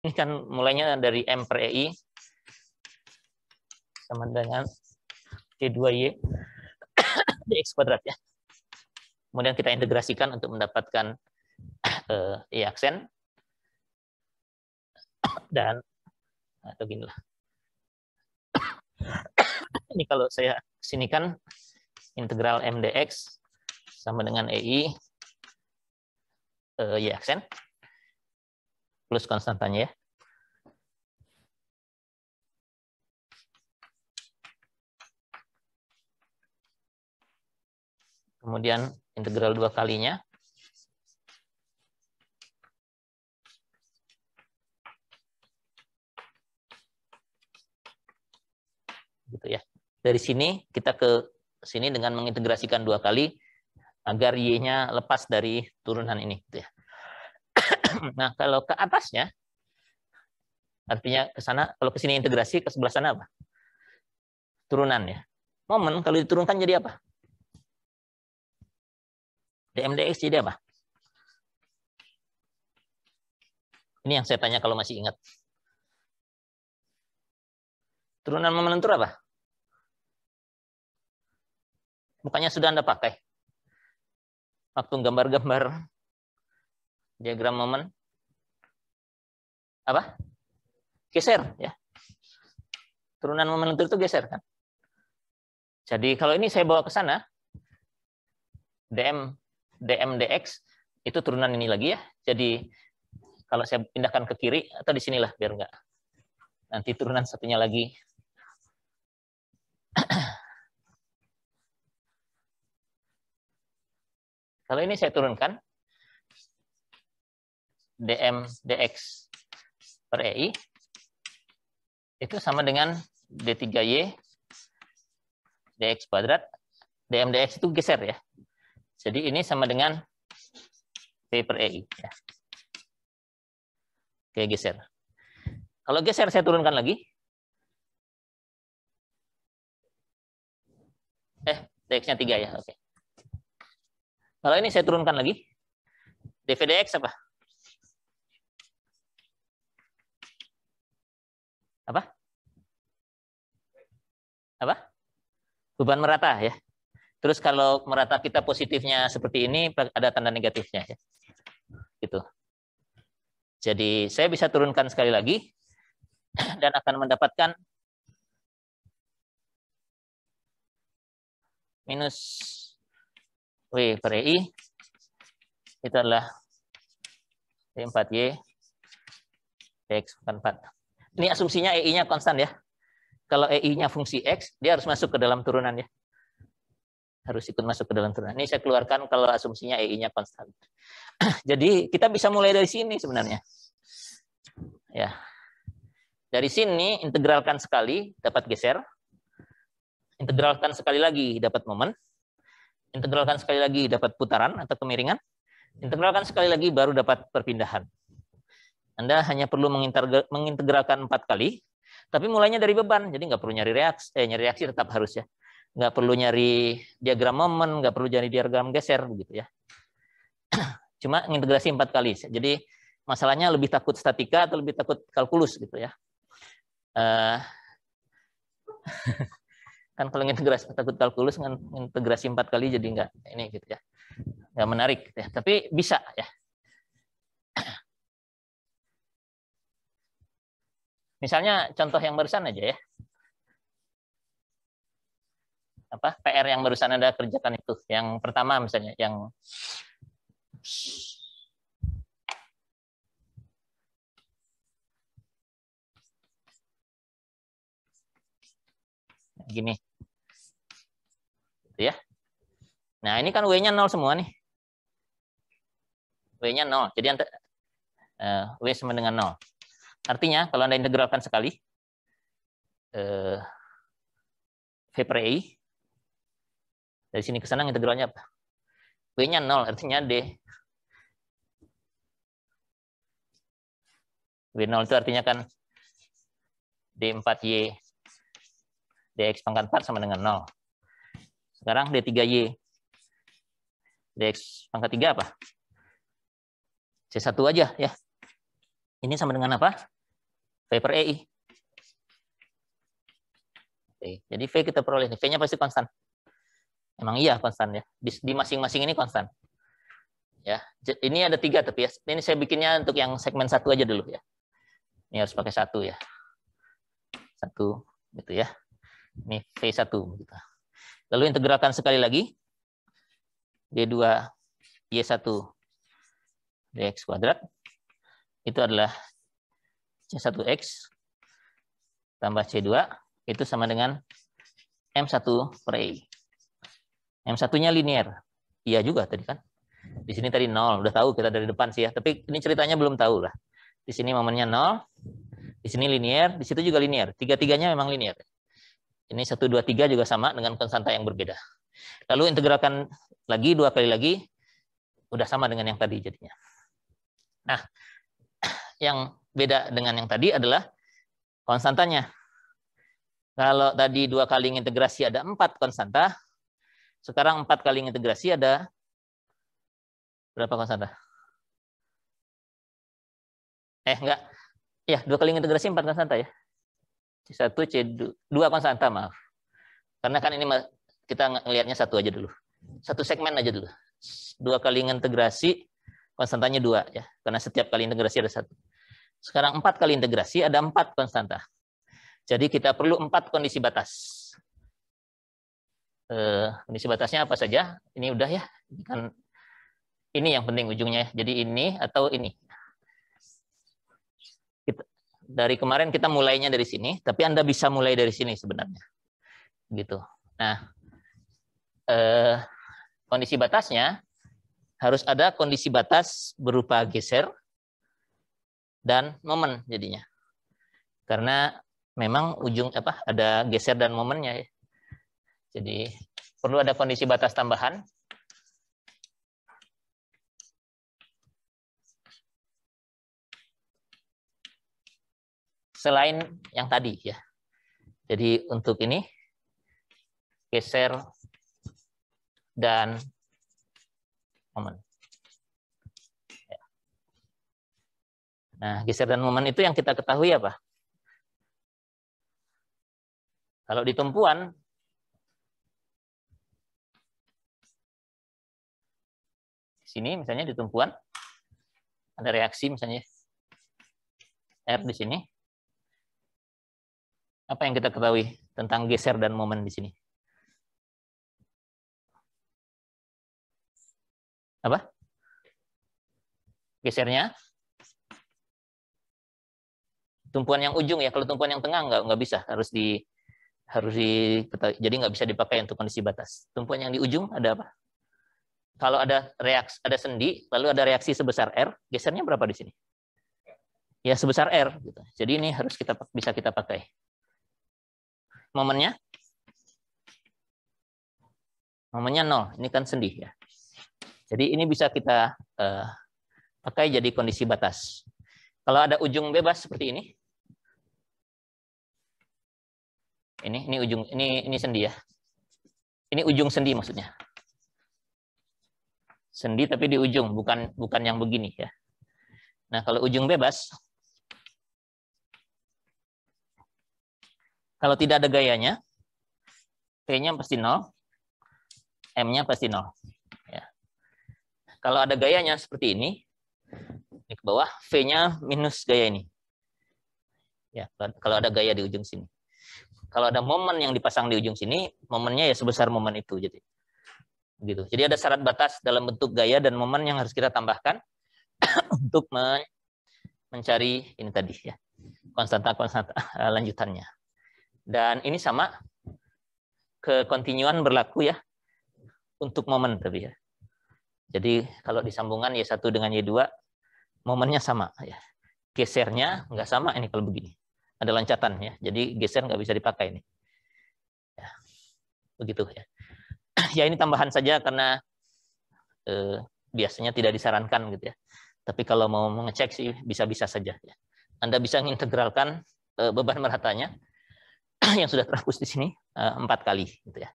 Ini kan mulainya dari M per EI sama dengan D2Y dx kuadrat ya. Kemudian kita integrasikan untuk mendapatkan Y aksen. Dan atau gini lah. Ini kalau saya sinikan integral M dx sama dengan EI Y aksen plus konstantanya ya. Kemudian integral 2 kalinya. Gitu ya. Dari sini kita ke sini dengan mengintegrasikan 2 kali agar Y-nya lepas dari turunan ini gitu ya. Nah, kalau ke atasnya artinya ke sana, kalau ke sini integrasi, ke sebelah sana apa? Turunan ya. Momen kalau diturunkan jadi apa? dm dx jadi apa? Ini yang saya tanya kalau masih ingat. Turunan momen lentur apa? Bukannya sudah Anda pakai waktu gambar-gambar diagram momen. Apa? Geser ya. Turunan momen lentur itu geser kan. Jadi kalau ini saya bawa ke sana, dm dx itu turunan ini lagi ya. Jadi kalau saya pindahkan ke kiri atau di sinilah biar enggak. Nanti turunan satunya lagi. Kalau ini saya turunkan dm dx per EI itu sama dengan D3Y dx kuadrat. dm dx itu geser ya. Jadi ini sama dengan P per EI. Ya. Oke, geser. Kalau geser saya turunkan lagi. Dx-nya 3 ya. Oke. Kalau ini saya turunkan lagi. dv dx apa? Apa? Apa? Beban merata ya. Terus kalau merata kita positifnya seperti ini, ada tanda negatifnya ya. Gitu. Jadi saya bisa turunkan sekali lagi dan akan mendapatkan minus W per EI itu adalah D4Y dx pangkat 4. Ini asumsinya EI-nya konstan ya. Kalau EI-nya fungsi X, dia harus masuk ke dalam turunan ya. Harus ikut masuk ke dalam turunan. Ini saya keluarkan kalau asumsinya EI-nya konstan. Jadi kita bisa mulai dari sini sebenarnya. Ya. Dari sini integralkan sekali dapat geser. Integralkan sekali lagi dapat momen. Integralkan sekali lagi dapat putaran atau kemiringan. Integralkan sekali lagi baru dapat perpindahan. Anda hanya perlu mengintegralkan 4 kali, tapi mulainya dari beban. Jadi nggak perlu nyari reaksi tetap harus ya. Nggak perlu nyari diagram momen, nggak perlu nyari diagram geser begitu ya. Cuma integrasi 4 kali. Jadi masalahnya lebih takut statika atau lebih takut kalkulus gitu ya. Kan kalau integrasi takut kalkulus dengan integrasi 4 kali jadi nggak ini gitu ya. Nggak menarik gitu ya. Tapi bisa ya. Misalnya contoh yang barusan aja ya. Apa PR yang barusan Anda kerjakan itu. Yang pertama misalnya yang gini. Gitu ya. Nah, ini kan W-nya 0 semua nih. W-nya 0. Jadi W sama dengan 0. Artinya kalau Anda integralkan sekali V per EI dari sini ke sana integralnya apa? W-nya 0, artinya D. W0 itu artinya kan D4Y dx pangkat 4 sama dengan 0. Sekarang D3Y dx pangkat 3 apa? C1 aja ya. Ini sama dengan apa? V per EI. Oke, jadi V kita peroleh. V-nya pasti konstan. Emang iya konstan ya. Di masing-masing ini konstan. Ya, ini ada 3 tapi ya. Ini saya bikinnya untuk yang segmen 1 aja dulu ya. Ini harus pakai 1 ya. 1 gitu ya. Ini V1 gitu. Lalu integralkan sekali lagi. D2 Y1 dx kuadrat. Itu adalah C1X tambah C2 itu sama dengan M1 per EI. M1-nya linear. Iya juga tadi kan. Di sini tadi 0. Udah tahu kita dari depan sih ya. Tapi ini ceritanya belum tahu lah. Di sini momennya 0. Di sini linear. Di situ juga linear. Tiga-tiganya memang linear. Ini 1, 2, 3 juga sama dengan konstanta yang berbeda. Lalu integralkan lagi 2 kali lagi. Udah sama dengan yang tadi jadinya. Nah, yang beda dengan yang tadi adalah konstantanya. Kalau tadi 2 kali integrasi ada 4 konstanta, sekarang 4 kali integrasi ada berapa konstanta? Enggak. Ya, 2 kali integrasi 4 konstanta ya. C1, C2 konstanta, maaf. Karena kan ini kita ngelihatnya 1 aja dulu. 1 segmen aja dulu. 2 kali integrasi, konstantanya 2 ya. Karena setiap kali integrasi ada 1. Sekarang 4 kali integrasi ada 4 konstanta. Jadi kita perlu 4 kondisi batas. Kondisi batasnya apa saja? Ini udah ya. Kan ini yang penting ujungnya. Jadi ini atau ini. Dari kemarin kita mulainya dari sini, tapi Anda bisa mulai dari sini sebenarnya. Gitu. Nah, kondisi batasnya harus ada kondisi batas berupa geser dan momen jadinya. Karena memang ujung ada geser dan momennya ya. Jadi perlu ada kondisi batas tambahan. Selain yang tadi ya. Jadi untuk ini geser dan momen. Nah, geser dan momen itu yang kita ketahui apa? Kalau di tumpuan, sini misalnya di tumpuan, ada reaksi misalnya R di sini. Apa yang kita ketahui tentang geser dan momen di sini? Apa? Gesernya? Tumpuan yang ujung ya. Kalau tumpuan yang tengah nggak bisa, harus jadi nggak bisa dipakai untuk kondisi batas. Tumpuan yang di ujung ada apa? Kalau ada reaksi, ada sendi, lalu ada reaksi sebesar R, gesernya berapa di sini? Ya sebesar R. Gitu. Jadi ini harus bisa kita pakai. Momennya? Momennya 0. Ini kan sendi ya. Jadi ini bisa kita pakai jadi kondisi batas. Kalau ada ujung bebas seperti ini. Ini ujung, ini sendi ya. Ini ujung sendi maksudnya. Sendi tapi di ujung, bukan yang begini ya. Nah, kalau ujung bebas, kalau tidak ada gayanya, P-nya pasti 0, M-nya pasti 0. Ya. Kalau ada gayanya seperti ini ke bawah, V-nya minus gaya ini. Ya, kalau ada gaya di ujung sini. Kalau ada momen yang dipasang di ujung sini, momennya ya sebesar momen itu. Gitu. Jadi ada syarat batas dalam bentuk gaya dan momen yang harus kita tambahkan untuk mencari ini tadi ya, konstanta lanjutannya. Dan ini sama kekontinuan berlaku ya untuk momen tapi ya. Jadi kalau disambungan Y1 dengan Y2 momennya sama ya. Gesernya nggak sama ini kalau begini. Ada loncatan ya. Jadi geser nggak bisa dipakai ini. Ya. Begitu ya. Ya ini tambahan saja karena biasanya tidak disarankan gitu ya. Tapi kalau mau mengecek sih bisa-bisa saja ya. Anda bisa mengintegralkan beban meratanya yang sudah terhapus di sini 4 kali gitu ya.